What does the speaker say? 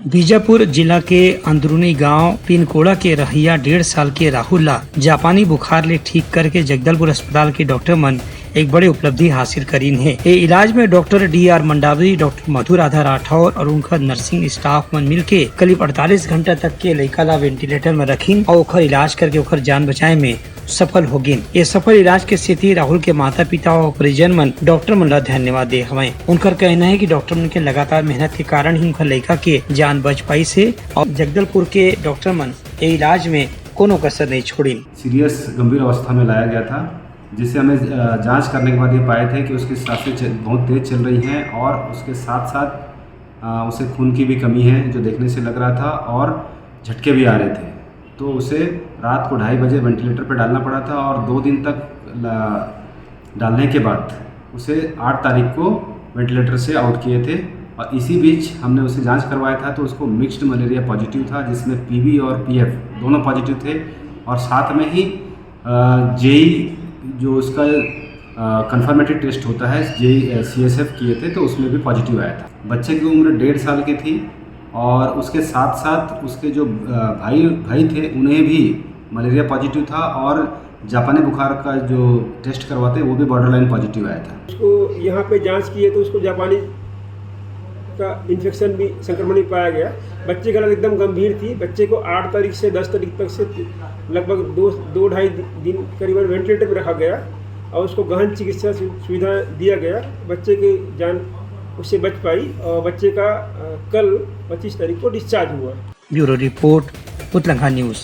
बीजापुर जिला के अंदरूनी गांव पिनकोड़ा के रहिया 1.5 साल के राहुल ला जापानी बुखार ले ठीक करके जगदलपुर अस्पताल के डॉक्टर मन एक बड़े उपलब्धि हासिल करीन है। ये इलाज में डॉक्टर DR मंडावी, डॉक्टर मधु राधा राठौर और उनका नर्सिंग स्टाफ मन मिल के करीब 48 घंटा तक के लड़का ला वेंटिलेटर में रखीन और ओखर इलाज करके ओखर जान बचाए में सफल हो गिन। ये सफल इलाज के स्थिति राहुल के माता पिता और परिजन मन डॉक्टर मन ला धन्यवाद दे हमें। उनका कहना है कि डॉक्टर मन के लगातार मेहनत के कारण ही उनका लड़का के जान बच पाई से और जगदलपुर के डॉक्टर मन ये इलाज में कोनो कसर नहीं छोड़ी। सीरियस गंभीर अवस्था में लाया गया था, जिसे हमें जांच करने के बाद ये पाए थे कि उसकी सांसें बहुत तेज़ चल रही हैं और उसके साथ साथ उसे खून की भी कमी है जो देखने से लग रहा था और झटके भी आ रहे थे। तो उसे रात को 2:30 बजे वेंटिलेटर पर डालना पड़ा था और 2 दिन तक डालने के बाद उसे 8 तारीख को वेंटिलेटर से आउट किए थे। और इसी बीच हमने उसे जांच करवाया था तो उसको मिक्स्ड मलेरिया पॉजिटिव था, जिसमें PV और PF दोनों पॉजिटिव थे और साथ में ही JE जो उसका कंफर्मेटरी टेस्ट होता है JE CSF किए थे तो उसमें भी पॉजिटिव आया था। बच्चे की उम्र 1.5 साल की थी और उसके साथ साथ उसके जो भाई थे उन्हें भी मलेरिया पॉजिटिव था और जापानी बुखार का जो टेस्ट करवाते वो भी बॉर्डरलाइन पॉजिटिव आया था। उसको यहाँ पे जांच किए तो उसको जापानी का इन्फेक्शन भी संक्रमण भी पाया गया। बच्चे का हालत एकदम गंभीर थी। बच्चे को 8 तारीख से 10 तारीख तक से लगभग 2-2.5 दिन करीबन वेंटिलेटर में रखा गया और उसको गहन चिकित्सा सुविधा दिया गया। बच्चे की जान उससे बच पाई और बच्चे का कल 25 तारीख को डिस्चार्ज हुआ। ब्यूरो रिपोर्ट, उत्तलंघा न्यूज़।